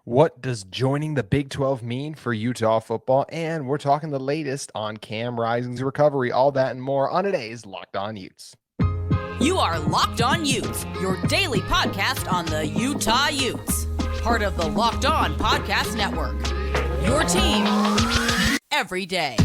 What does joining the Big 12 mean for Utah football? And we're talking the latest on Cam Rising's recovery, all that and more on today's Locked On Utes. You are Locked On Utes, your daily podcast on the Utah Utes, part of the Locked On Podcast Network. Your team every day.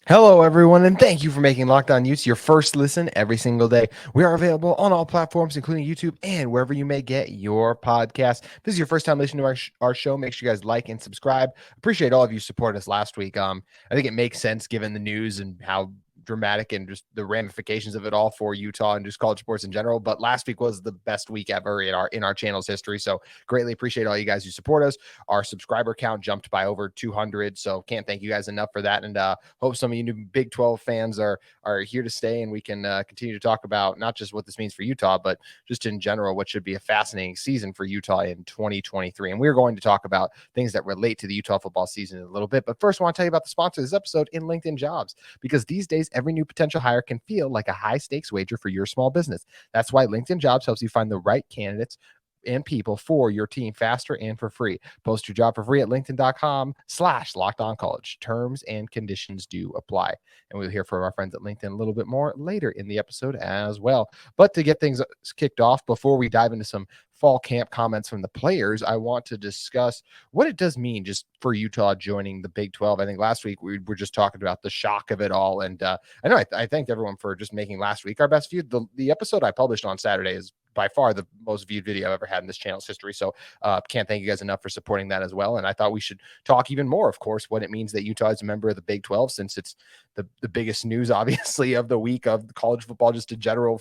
Hello, everyone, and thank you for making Locked On Utes your first listen every single day. We are available on all platforms, including YouTube and wherever you may get your podcast. If this is your first time listening to our show, make sure you guys like and subscribe. Appreciate all of you supporting us last week. I think it makes sense given the news and how dramatic and just the ramifications of it all for Utah and just college sports in general. But last week was the best week ever in our channel's history. So greatly appreciate all you guys who support us. Our subscriber count jumped by over 200. So can't thank you guys enough for that. And hope some of you new Big 12 fans are here to stay, and we can continue to talk about not just what this means for Utah, but just in general, what should be a fascinating season for Utah in 2023. And we're going to talk about things that relate to the Utah football season in a little bit. But first, I want to tell you about the sponsor of this episode in LinkedIn Jobs, because these days, every new potential hire can feel like a high stakes wager for your small business. That's why LinkedIn Jobs helps you find the right candidates and people for your team faster and for free. Post your job for free at linkedin.com/lockedoncollege. Terms and conditions do apply. And we'll hear from our friends at LinkedIn a little bit more later in the episode as well. But to get things kicked off, before we dive into some fall camp comments from the players, I want to discuss what it does mean just for Utah joining the Big 12. I think last week we were just talking about the shock of it all. And I know I thanked everyone for just making last week our best view. The episode I published on Saturday is by far the most viewed video I've ever had in this channel's history. So can't thank you guys enough for supporting that as well. And I thought we should talk even more, of course, what it means that Utah is a member of the Big 12, since it's the biggest news, obviously, of the week of college football, just in general,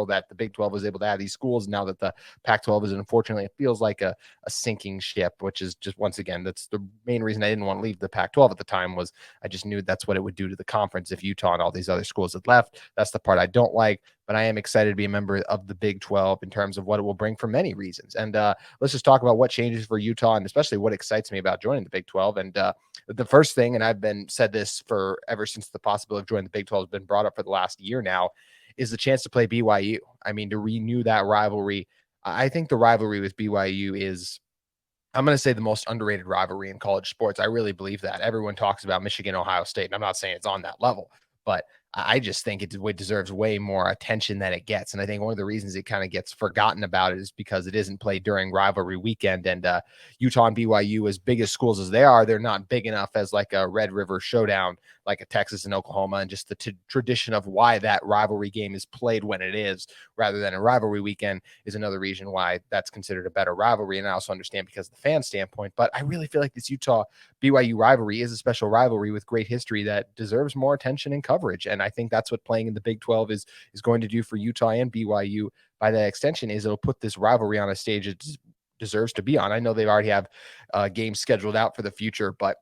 that the Big 12 was able to add these schools. Now that the Pac-12 is, unfortunately, it feels like a sinking ship, which is just, once again, that's the main reason I didn't want to leave the Pac-12 at the time, was I just knew that's what it would do to the conference if Utah and all these other schools had left. That's the part I don't like. But I am excited to be a member of the Big 12 in terms of what it will bring for many reasons. And let's just talk about what changes for Utah, and especially what excites me about joining the Big 12. And the first thing, and I've been said this for ever since the possibility of joining the Big 12 has been brought up for the last year now, is the chance to play BYU. I mean, to renew that rivalry. I think the rivalry with BYU is, I'm going to say, the most underrated rivalry in college sports. I really believe that. Everyone talks about Michigan, Ohio State, and I'm not saying it's on that level, but I just think it deserves way more attention than it gets. And I think one of the reasons it kind of gets forgotten about it is because it isn't played during rivalry weekend. And Utah and BYU, as big as schools as they are, they're not big enough as like a Red River showdown, like a Texas and Oklahoma, and just the tradition of why that rivalry game is played when it is, rather than a rivalry weekend, is another reason why that's considered a better rivalry. And I also understand because of the fan standpoint, but I really feel like this Utah BYU rivalry is a special rivalry with great history that deserves more attention and coverage. And I think that's what playing in the Big 12 is going to do for Utah and BYU. By that extension, is it'll put this rivalry on a stage it deserves to be on. I know they already have games scheduled out for the future, but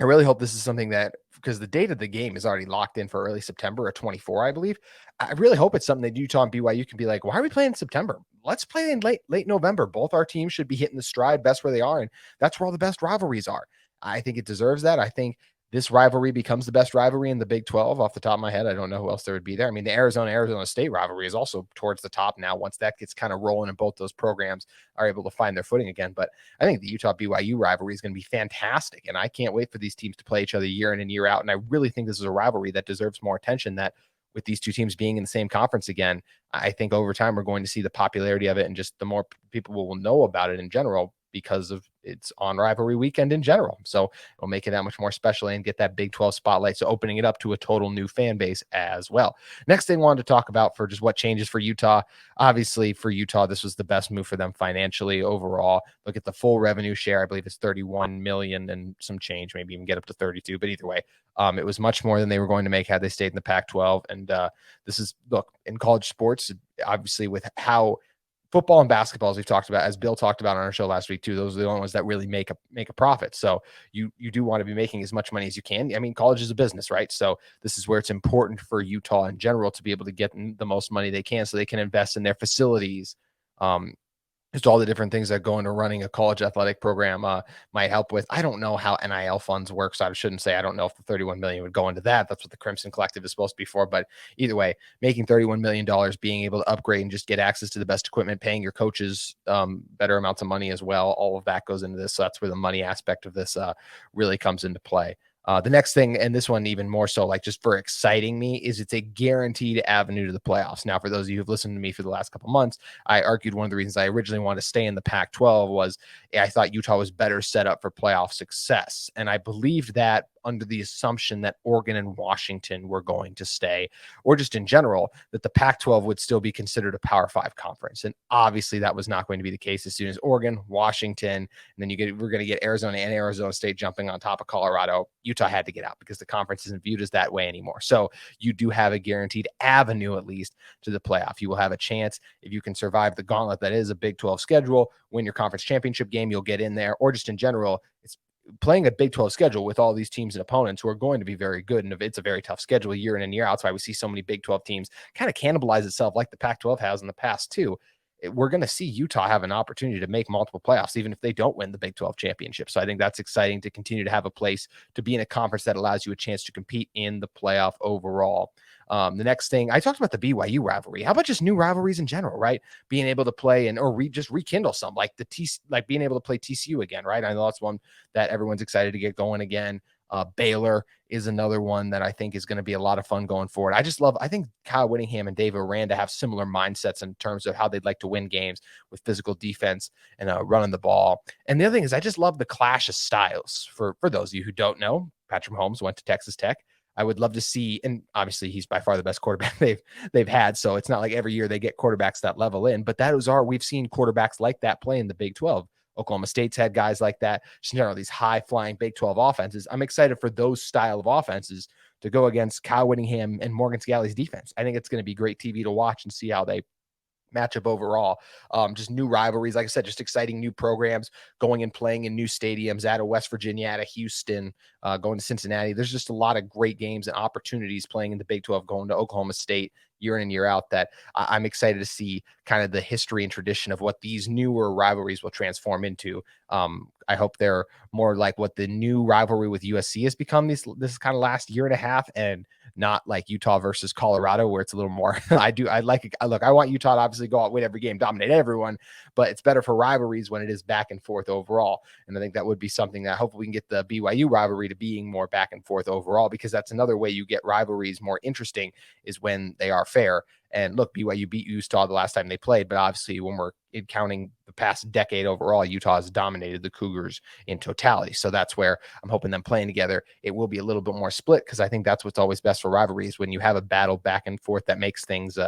I really hope this is something that, because the date of the game is already locked in for early September or 24, I believe. I really hope it's something that Utah and BYU can be like, why are we playing in September? Let's play in late November. Both our teams should be hitting the stride best where they are, and that's where all the best rivalries are. I think it deserves that. I think this rivalry becomes the best rivalry in the Big 12 off the top of my head. I don't know who else there would be there. I mean, the Arizona State rivalry is also towards the top now, once that gets kind of rolling and both those programs are able to find their footing again. But I think the Utah BYU rivalry is going to be fantastic, and I can't wait for these teams to play each other year in and year out. And I really think this is a rivalry that deserves more attention, that with these two teams being in the same conference again, I think over time we're going to see the popularity of it, and just the more people will know about it in general, because of it's on rivalry weekend in general. So it'll make it that much more special and get that Big 12 spotlight. So opening it up to a total new fan base as well. Next thing I wanted to talk about for just what changes for Utah. Obviously for Utah, this was the best move for them financially overall. Look at the full revenue share. I believe it's 31 million and some change, maybe even get up to 32, but either way, it was much more than they were going to make had they stayed in the Pac-12. And this is, look, in college sports, obviously with how football and basketball, as we've talked about, as Bill talked about on our show last week too, those are the only ones that really make a profit. So you do want to be making as much money as you can. I mean, college is a business, right? So this is where it's important for Utah in general to be able to get the most money they can, so they can invest in their facilities, just all the different things that go into running a college athletic program might help with. I don't know how NIL funds work, so I shouldn't say I don't know if the 31 million would go into that. That's what the Crimson Collective is supposed to be for. But either way, making $31 million, being able to upgrade and just get access to the best equipment, paying your coaches better amounts of money as well. All of that goes into this. So that's where the money aspect of this really comes into play. The next thing, and this one even more so, like just for exciting me, is it's a guaranteed avenue to the playoffs. Now, for those of you who've listened to me for the last couple months, I argued one of the reasons I originally wanted to stay in the Pac-12 was I thought Utah was better set up for playoff success. And I believed that under the assumption that Oregon and Washington were going to stay, or just in general, that the Pac-12 would still be considered a Power 5 conference. And obviously that was not going to be the case as soon as Oregon, Washington, and then we're going to get Arizona and Arizona State jumping on top of Colorado. Utah had to get out because the conference isn't viewed as that way anymore. So you do have a guaranteed avenue, at least, to the playoff. You will have a chance if you can survive the gauntlet that is a Big 12 schedule, win your conference championship game, you'll get in there, or just in general, it's playing a Big 12 schedule with all these teams and opponents who are going to be very good. And it's a very tough schedule year in and year out. That's why we see so many Big 12 teams kind of cannibalize itself like the Pac-12 has in the past too. We're going to see Utah have an opportunity to make multiple playoffs, even if they don't win the Big 12 championship. So I think that's exciting to continue to have a place to be in a conference that allows you a chance to compete in the playoff overall. The next thing, I talked about the BYU rivalry. How about just new rivalries in general, right? Being able to play just rekindle some, like being able to play TCU again, right? I know that's one that everyone's excited to get going again. Baylor is another one that I think is going to be a lot of fun going forward. I think Kyle Whittingham and Dave Aranda have similar mindsets in terms of how they'd like to win games with physical defense and running the ball. And the other thing is I just love the clash of styles. For those of you who don't know, Patrick Mahomes went to Texas Tech. I would love to see, and obviously he's by far the best quarterback they've had. So it's not like every year they get quarterbacks that level in, but we've seen quarterbacks like that play in the Big 12. Oklahoma State's had guys like that. Just, these high flying Big 12 offenses. I'm excited for those style of offenses to go against Kyle Whittingham and Morgan Scalley's defense. I think it's going to be great TV to watch and see how they matchup overall. Just new rivalries, like I said, just exciting new programs going and playing in new stadiums out of West Virginia, out of Houston, going to Cincinnati. There's just a lot of great games and opportunities playing in the Big 12, going to Oklahoma State year in and year out, that I'm excited to see kind of the history and tradition of what these newer rivalries will transform into. I hope they're more like what the new rivalry with USC has become this kind of last year and a half, and not like Utah versus Colorado, where it's a little more, I want Utah to obviously go out, win every game, dominate everyone, but it's better for rivalries when it is back and forth overall. And I think that would be something that hopefully we can get the BYU rivalry to being more back and forth overall, because that's another way you get rivalries more interesting, is when they are fair. And look, BYU beat Utah the last time they played, but obviously when we're counting the past decade overall, Utah has dominated the Cougars in totality. So that's where I'm hoping them playing together, it will be a little bit more split, because I think that's what's always best for rivalries, when you have a battle back and forth that makes things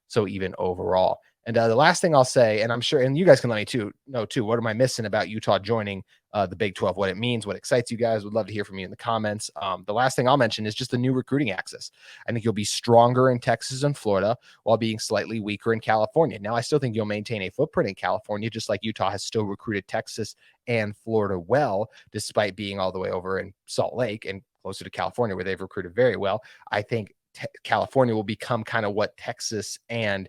so even overall. And the last thing I'll say, and I'm sure, and you guys can let me know too, what am I missing about Utah joining the Big 12, what it means, what excites you guys? Would love to hear from you in the comments. The last thing I'll mention is just the new recruiting access. I think you'll be stronger in Texas and Florida while being slightly weaker in California. Now, I still think you'll maintain a footprint in California, just like Utah has still recruited Texas and Florida well, despite being all the way over in Salt Lake and closer to California, where they've recruited very well. I think California will become kind of what Texas and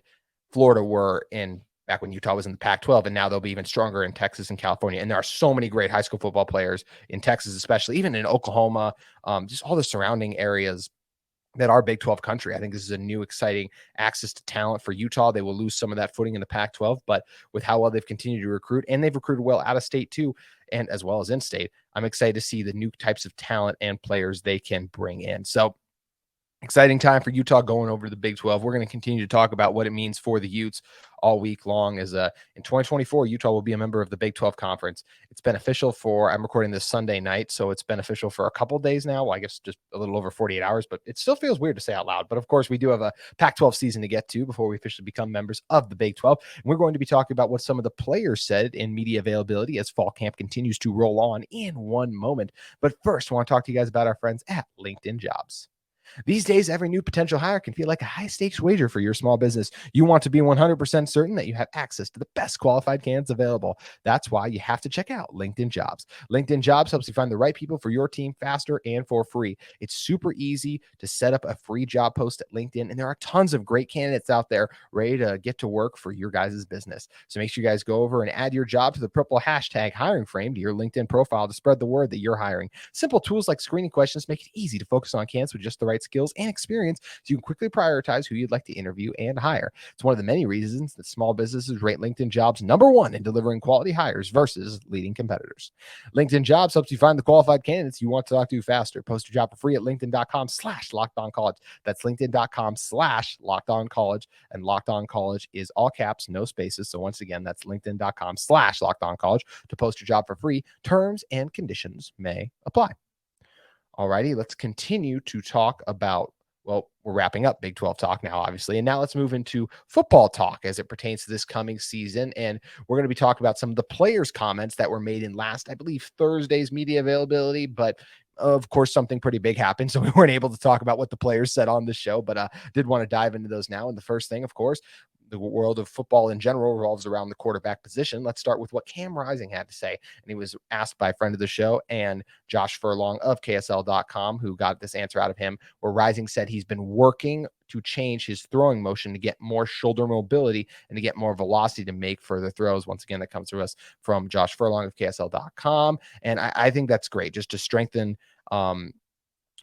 Florida were in back when Utah was in the Pac-12, and now they'll be even stronger in Texas and California. And there are so many great high school football players in Texas, especially, even in Oklahoma, just all the surrounding areas that are Big 12 country. I think this is a new, exciting access to talent for Utah. They will lose some of that footing in the Pac-12, but with how well they've continued to recruit, and they've recruited well out of state too, and as well as in state, I'm excited to see the new types of talent and players they can bring in. So exciting time for Utah going over to the Big 12. We're going to continue to talk about what it means for the Utes all week long, as in 2024, Utah will be a member of the Big 12 conference. It's beneficial for, I'm recording this Sunday night, so it's beneficial for a couple days now. Well, I guess just a little over 48 hours, but it still feels weird to say out loud. But of course, we do have a Pac-12 season to get to before we officially become members of the Big 12. And we're going to be talking about what some of the players said in media availability as fall camp continues to roll on in one moment. But first, I want to talk to you guys about our friends at LinkedIn Jobs. These days, every new potential hire can feel like a high-stakes wager for your small business. You want to be 100% certain that you have access to the best qualified candidates available. That's why you have to check out LinkedIn Jobs. LinkedIn Jobs helps you find the right people for your team faster and for free. It's super easy to set up a free job post at LinkedIn, and there are tons of great candidates out there ready to get to work for your guys' business. So make sure you guys go over and add your job to the purple hashtag hiring frame to your LinkedIn profile to spread the word that you're hiring. Simple tools like screening questions make it easy to focus on candidates with just the right skills and experience so you can quickly prioritize who you'd like to interview and hire. It's one of the many reasons that small businesses rate LinkedIn Jobs #1 in delivering quality hires versus leading competitors. LinkedIn Jobs helps you find the qualified candidates you want to talk to faster. Post your job for free at linkedin.com/lockedoncollege. That's linkedin.com/lockedoncollege. And Locked On College is all caps, no spaces. So once again, that's linkedin.com/lockedoncollege to post your job for free. Terms and conditions may apply. Alrighty, let's continue to talk about, well, we're wrapping up Big 12 talk now, obviously. And now let's move into football talk as it pertains to this coming season. And we're going to be talking about some of the players' comments that were made in last, I believe, Thursday's media availability. But of course, something pretty big happened, so we weren't able to talk about what the players said on the show, but did want to dive into those now. And the first thing, of course, the world of football in general revolves around the quarterback position. Let's start with what Cam Rising had to say. And he was asked by a friend of the show and Josh Furlong of KSL.com, who got this answer out of him, where Rising said he's been working to change his throwing motion to get more shoulder mobility and to get more velocity to make further throws. Once again, that comes to us from Josh Furlong of KSL.com. And I think that's great, just to strengthen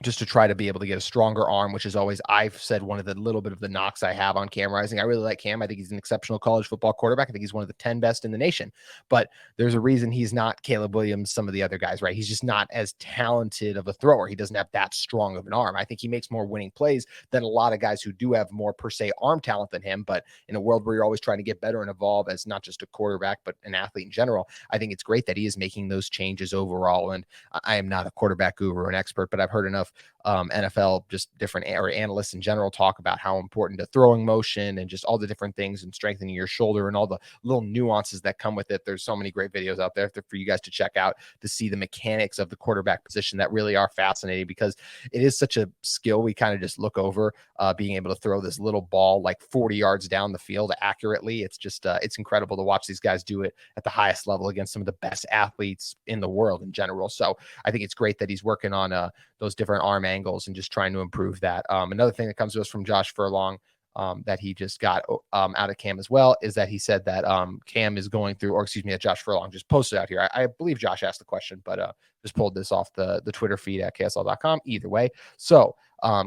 just to try to be able to get a stronger arm, which is always, I've said, one of the little bit of the knocks I have on Cam Rising. I really like Cam. I think he's an exceptional college football quarterback. I think he's one of the 10 best in the nation, but there's a reason he's not Caleb Williams, some of the other guys, right? He's just not as talented of a thrower. He doesn't have that strong of an arm. I think he makes more winning plays than a lot of guys who do have more per se arm talent than him. But in a world where you're always trying to get better and evolve as not just a quarterback, but an athlete in general, I think it's great that he is making those changes overall. And I am not a quarterback guru or an expert, but I've heard enough NFL, just different or analysts in general, talk about how important a throwing motion and just all the different things and strengthening your shoulder and all the little nuances that come with it. There's so many great videos out there for you guys to check out to see the mechanics of the quarterback position that really are fascinating, because it is such a skill we kind of just look over, being able to throw this little ball like 40 yards down the field accurately. It's just it's incredible to watch these guys do it at the highest level against some of the best athletes in the world in general. So I think it's great that he's working on those different arm angles and just trying to improve that. Another thing that comes to us from Josh Furlong that he just got out of Cam as well is that he said that Cam is going through, or excuse me, that Josh Furlong just posted out here. I believe Josh asked the question, but just pulled this off the Twitter feed at KSL.com. Either way. So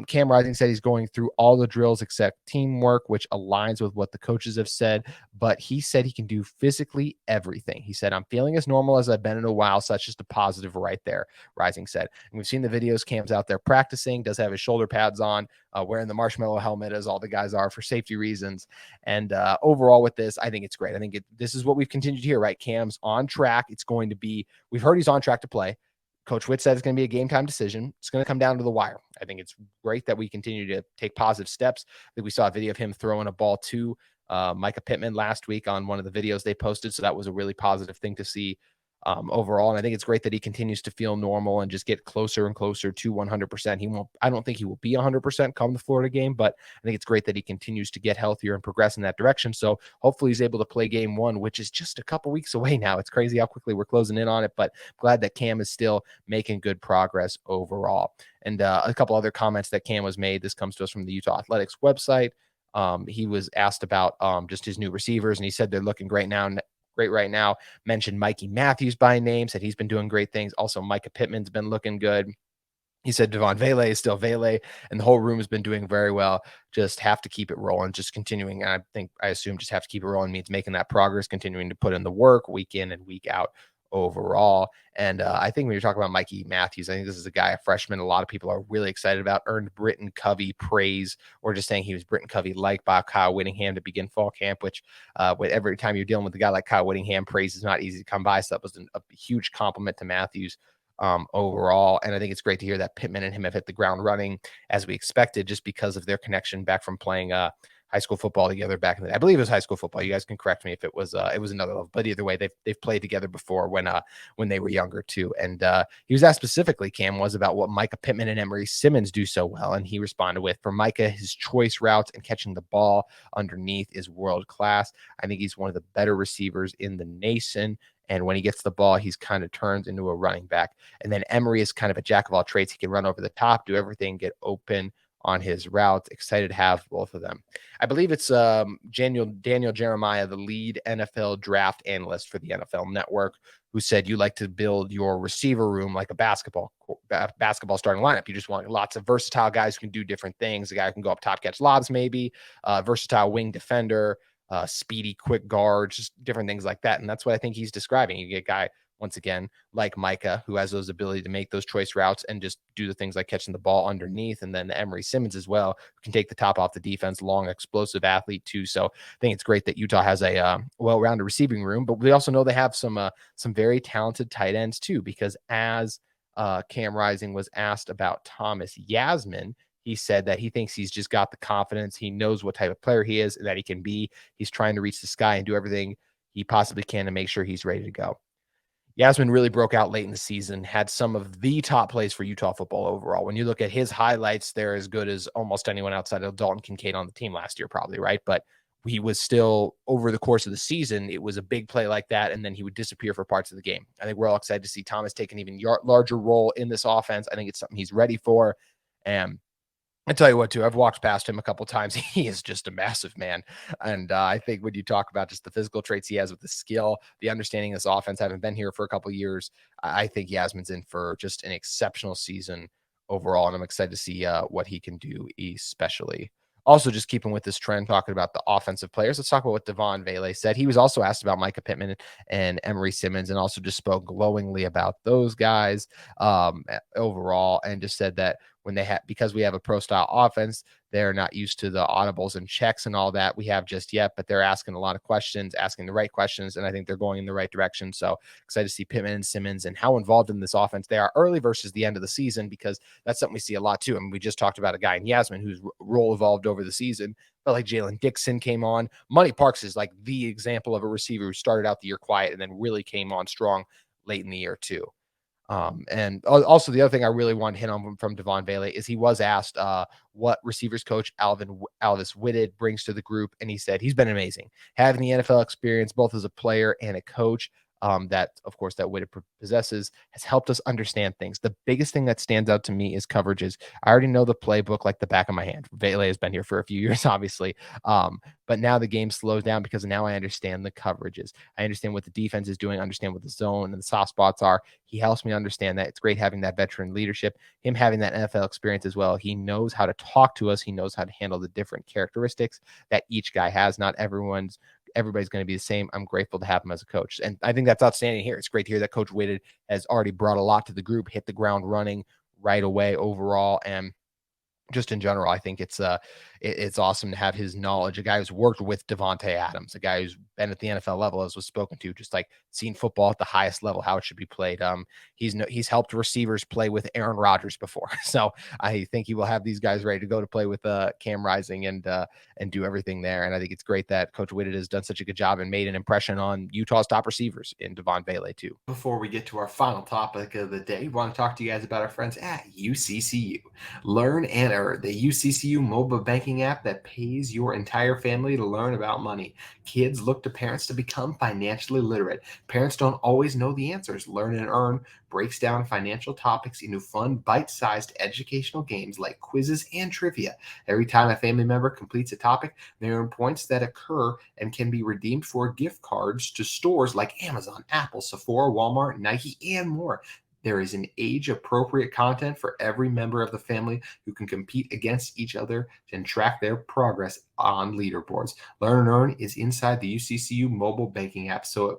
Cam Rising said he's going through all the drills except teamwork, which aligns with what the coaches have said, but he said he can do physically everything. He said, I'm feeling as normal as I've been in a while. So that's just a positive right there, Rising said. And we've seen the videos. Cam's out there practicing, does have his shoulder pads on, wearing the marshmallow helmet, as all the guys are, for safety reasons. And overall with this, I think it's great. I think this is what we've continued to hear, right? Cam's on track. It's going to be, we've heard he's on track to play. Coach Witt said it's going to be a game time decision. It's going to come down to the wire. I think it's great that we continue to take positive steps. I think we saw a video of him throwing a ball to Micah Pittman last week on one of the videos they posted. So that was a really positive thing to see overall. And I think it's great that he continues to feel normal and just get closer and closer to 100%. I don't think he will be 100% come the Florida game, but I think it's great that he continues to get healthier and progress in that direction. So hopefully he's able to play game one, which is just a couple weeks away now. It's crazy how quickly we're closing in on it, but I'm glad that Cam is still making good progress overall. And a couple other comments that Cam was made. This comes to us from the Utah Athletics website. He was asked about just his new receivers, and he said they're looking great right now. Mentioned Mikey Matthews by name, said he's been doing great things. Also, Micah Pittman's been looking good. He said Devon Vele is still Vele, and the whole room has been doing very well. Just have to keep it rolling, just continuing. And I assume just have to keep it rolling means making that progress, continuing to put in the work week in and week out overall. And I think when you're talking about Mikey Matthews, I think this is a guy, a freshman, a lot of people are really excited about, earned Britton Covey praise, or just saying he was Britton Covey liked by Kyle Whittingham to begin fall camp, which every time you're dealing with a guy like Kyle Whittingham, praise is not easy to come by. So that was a huge compliment to Matthews overall. And I think it's great to hear that Pittman and him have hit the ground running as we expected, just because of their connection back from playing high school football together back in the day. I believe it was high school football. You guys can correct me if it was another level, but either way, they've played together before when they were younger too. And he was asked specifically, Cam was, about what Micah Pittman and Emery Simmons do so well, and he responded with, for Micah, his choice routes and catching the ball underneath is world class. I think he's one of the better receivers in the nation. And when he gets the ball, he's kind of turns into a running back. And then Emery is kind of a jack of all trades. He can run over the top, do everything, get open on his routes. Excited to have both of them. I believe it's Daniel Jeremiah, the lead NFL draft analyst for the NFL Network, who said you like to build your receiver room like a basketball starting lineup. You just want lots of versatile guys who can do different things. A guy who can go up top, catch lobs, maybe versatile wing defender, speedy, quick guard, just different things like that. And that's what I think he's describing. You get a guy, once again, like Micah, who has those ability to make those choice routes and just do the things like catching the ball underneath. And then the Emery Simmons as well, who can take the top off the defense, long, explosive athlete too. So I think it's great that Utah has a well-rounded receiving room, but we also know they have some very talented tight ends too, because as Cam Rising was asked about Thomas Yasmin, he said that he thinks he's just got the confidence. He knows what type of player he is, that he can be. He's trying to reach the sky and do everything he possibly can to make sure he's ready to go. Yasmin really broke out late in the season, had some of the top plays for Utah football overall. When you look at his highlights, they're as good as almost anyone outside of Dalton Kincaid on the team last year, probably, right? But he was still, over the course of the season, it was a big play like that, and then he would disappear for parts of the game. I think we're all excited to see Thomas take an even larger role in this offense. I think it's something he's ready for. And I tell you what, too, I've walked past him a couple times. He is just a massive man. And I think when you talk about just the physical traits he has with the skill, the understanding of this offense, having been here for a couple years, I think Yasmin's in for just an exceptional season overall. And I'm excited to see what he can do, especially. Also, just keeping with this trend, talking about the offensive players, let's talk about what Devon Vele said. He was also asked about Micah Pittman and Emery Simmons, and also just spoke glowingly about those guys overall, and just said that when they have, because we have a pro style offense, they're not used to the audibles and checks and all that we have just yet, but they're asking a lot of questions, asking the right questions, and I think they're going in the right direction. So excited to see Pittman and Simmons and how involved in this offense they are early versus the end of the season, because that's something we see a lot too. I mean, we just talked about a guy in Yasmin whose role evolved over the season. Felt like Jalen Dixon came on. Money Parks is like the example of a receiver who started out the year quiet and then really came on strong late in the year too. And also the other thing I really want to hit on from Devon Vele is he was asked what receivers coach Alvin Whitted brings to the group. And he said he's been amazing. Having the NFL experience, both as a player and a coach, that, of course, that Whitted possesses, has helped us understand things. The biggest thing that stands out to me is coverages. I already know the playbook like the back of my hand. Vele has been here for a few years, obviously. But now the game slows down because now I understand the coverages. I understand what the defense is doing, understand what the zone and the soft spots are. He helps me understand that. It's great having that veteran leadership, him having that NFL experience as well. He knows how to talk to us. He knows how to handle the different characteristics that each guy has. Not everybody's going to be the same. I'm grateful to have him as a coach. And I think that's outstanding here. It's great to hear that Coach Whitted has already brought a lot to the group, hit the ground running right away overall. And just in general, I think it's awesome to have his knowledge. A guy who's worked with Devontae Adams, a guy who's been at the NFL level, as was spoken to, just like seen football at the highest level, how it should be played. He's helped receivers play with Aaron Rodgers before, so I think he will have these guys ready to go to play with Cam Rising and do everything there. And I think it's great that Coach Whitted has done such a good job and made an impression on Utah's top receivers in Devon Vele too. Before we get to our final topic of the day, we want to talk to you guys about our friends at UCCU Learn and Earn, the UCCU mobile banking app that pays your entire family to learn about money. Kids look to parents to become financially literate. Parents don't always know the answers. Learn and Earn breaks down financial topics into fun, bite-sized educational games like quizzes and trivia. Every time a family member completes a topic, they earn points that occur and can be redeemed for gift cards to stores like Amazon, Apple, Sephora, Walmart, Nike, and more. There is an age-appropriate content for every member of the family who can compete against each other and track their progress on leaderboards. Learn and Earn is inside the UCCU mobile banking app, so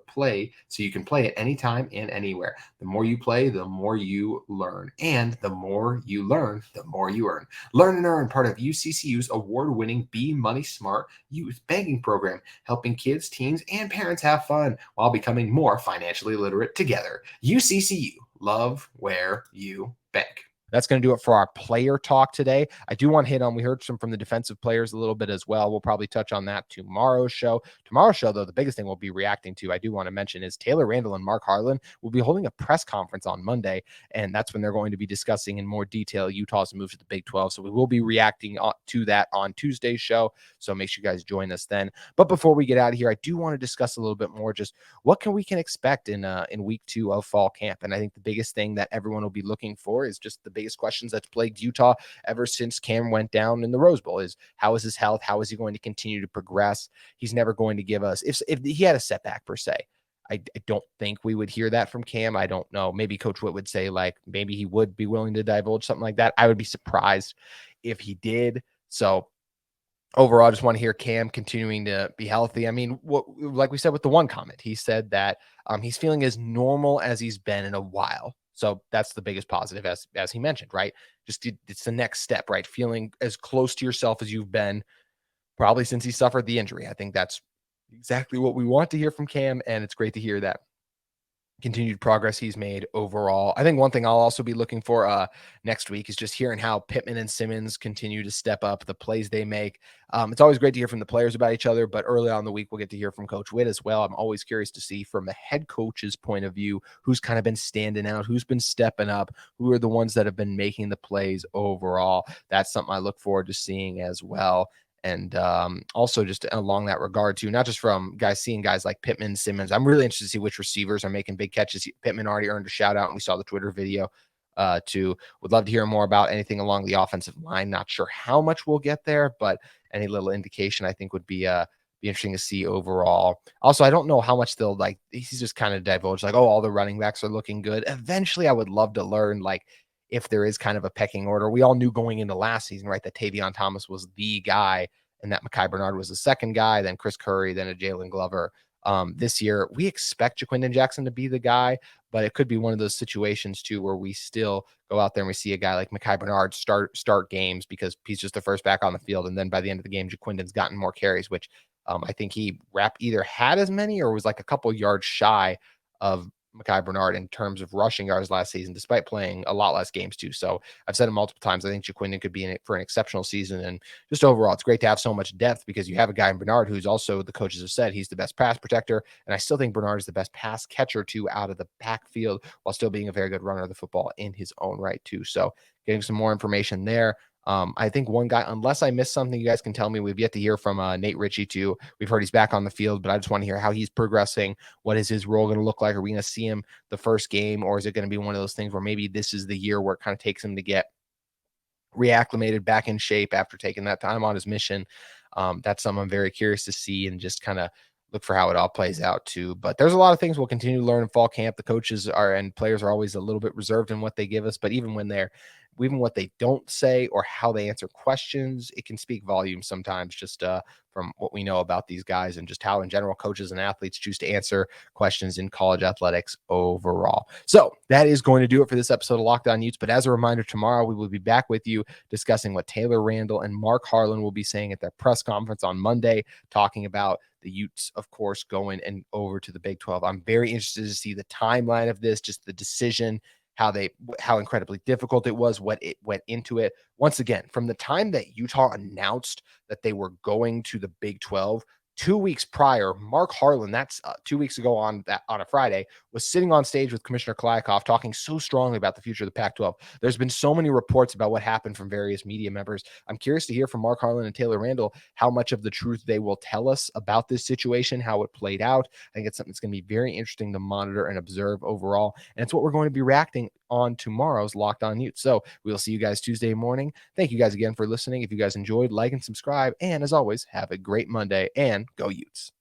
you can play it anytime and anywhere. The more you play, the more you learn. And the more you learn, the more you earn. Learn and Earn, part of UCCU's award-winning Be Money Smart youth banking program, helping kids, teens, and parents have fun while becoming more financially literate together. UCCU. Love where you bank. That's going to do it for our player talk today. I do want to hit on, we heard some from the defensive players a little bit as well. We'll probably touch on that tomorrow's show. Tomorrow's show, though, the biggest thing we'll be reacting to, I do want to mention, is Taylor Randall and Mark Harlan will be holding a press conference on Monday, and that's when they're going to be discussing in more detail Utah's move to the Big 12. So we will be reacting to that on Tuesday's show. So make sure you guys join us then. But before we get out of here, I do want to discuss a little bit more just what we can expect in week 2 of fall camp. And I think the biggest thing that everyone will be looking for is just the biggest questions that's plagued Utah ever since Cam went down in the Rose Bowl is, how is his health? How is he going to continue to progress? He's never going to give us, if he had a setback per se, I don't think we would hear that from Cam. I don't know. Maybe Coach Whit would say, like, maybe he would be willing to divulge something like that. I would be surprised if he did. So overall, I just want to hear Cam continuing to be healthy. I mean, like we said with the one comment, he said that he's feeling as normal as he's been in a while. So that's the biggest positive, as he mentioned, right? Just it's the next step, right? Feeling as close to yourself as you've been probably since he suffered the injury. I think that's exactly what we want to hear from Cam, and it's great to hear that continued progress he's made overall. I think one thing I'll also be looking for next week is just hearing how Pittman and Simmons continue to step up the plays they make. It's always great to hear from the players about each other, but early on in the week, we'll get to hear from Coach Whit as well. I'm always curious to see from a head coach's point of view, who's kind of been standing out, who's been stepping up, who are the ones that have been making the plays overall. That's something I look forward to seeing as well. And also just along that regard too, not just from seeing guys like Pittman, Simmons. I'm really interested to see which receivers are making big catches. Pittman already earned a shout out, and we saw the Twitter video too. Would love to hear more about anything along the offensive line. Not sure how much we'll get there, but any little indication I think would be interesting to see overall. Also, I don't know how much they'll he's just kind of divulged like, oh, all the running backs are looking good. Eventually, I would love to learn if there is kind of a pecking order. We all knew going into last season, right, that Tavion Thomas was the guy and that Mekhi Bernard was the second guy, then Chris Curry, then a Jalen Glover. This year, we expect Jaquindon Jackson to be the guy, but it could be one of those situations too where we still go out there and we see a guy like Mekhi Bernard start games because he's just the first back on the field, and then by the end of the game, Jaquindon's gotten more carries, which I think he either had as many or was like a couple yards shy of Mekhi Bernard in terms of rushing yards last season, despite playing a lot less games too. So I've said it multiple times. I think Jaquindon could be in it for an exceptional season. And just overall, it's great to have so much depth because you have a guy in Bernard who's also, the coaches have said, he's the best pass protector. And I still think Bernard is the best pass catcher too out of the backfield while still being a very good runner of the football in his own right too. So getting some more information there. I think one guy, unless I missed something, you guys can tell me. We've yet to hear from Nate Ritchie too. We've heard he's back on the field, but I just want to hear how he's progressing. What is his role going to look like? Are we going to see him the first game, or is it going to be one of those things where maybe this is the year where it kind of takes him to get reacclimated back in shape after taking that time on his mission? That's something I'm very curious to see and just kind of look for how it all plays out too. But there's a lot of things we'll continue to learn in fall camp. The coaches and players are always a little bit reserved in what they give us, but even what they don't say or how they answer questions, it can speak volumes sometimes just from what we know about these guys and just how in general coaches and athletes choose to answer questions in college athletics overall. So that is going to do it for this episode of Locked On Utes. But as a reminder, tomorrow we will be back with you discussing what Taylor Randall and Mark Harlan will be saying at their press conference on Monday, talking about the Utes, of course, going and over to the Big 12. I'm very interested to see the timeline of this, just the decision, how incredibly difficult it was, what it went into it. Once again, from the time that Utah announced that they were going to the Big 12, 2 weeks prior, Mark Harlan, that's 2 weeks ago on a Friday, was sitting on stage with Commissioner Kliakoff talking so strongly about the future of the Pac-12. There's been so many reports about what happened from various media members. I'm curious to hear from Mark Harlan and Taylor Randall how much of the truth they will tell us about this situation, how it played out. I think it's something that's going to be very interesting to monitor and observe overall. And it's what we're going to be reacting on tomorrow's Locked On Utes. So we'll see you guys Tuesday morning. Thank you guys again for listening. If you guys enjoyed, like and subscribe. And as always, have a great Monday and go Utes.